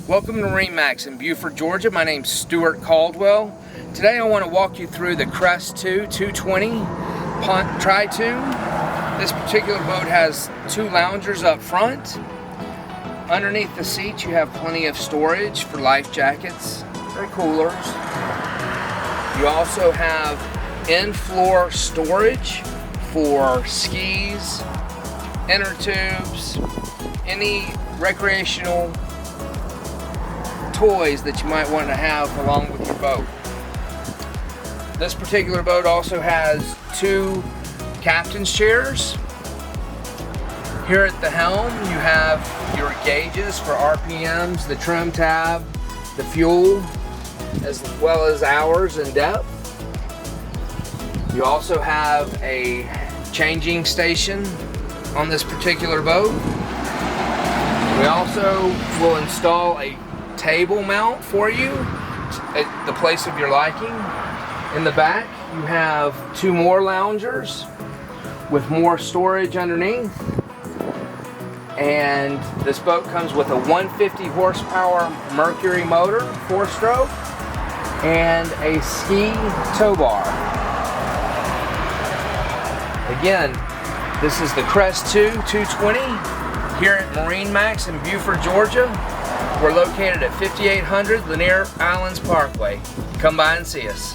Welcome to MarineMax in Beaufort, Georgia. My name's Stuart Caldwell. Today I want to walk you through the Crest II 220 Tri-Tune. This particular boat has two loungers up front. Underneath the seats you have plenty of storage for life jackets or coolers. You also have in-floor storage for skis, inner tubes, any recreational toys that you might want to have along with your boat. This particular boat also has two captain's chairs. Here at the helm you have your gauges for RPMs, the trim tab, the fuel, as well as hours and depth. You also have a changing station on this particular boat. We also will install a table mount for you at the place of your liking. In the back you have two more loungers with more storage underneath, and this boat comes with a 150 horsepower Mercury motor, 4-stroke, and a ski tow bar. Again, this is the Crest II 220 here at MarineMax in Beaufort, Georgia. We're located at 5800 Lanier Islands Parkway. Come by and see us.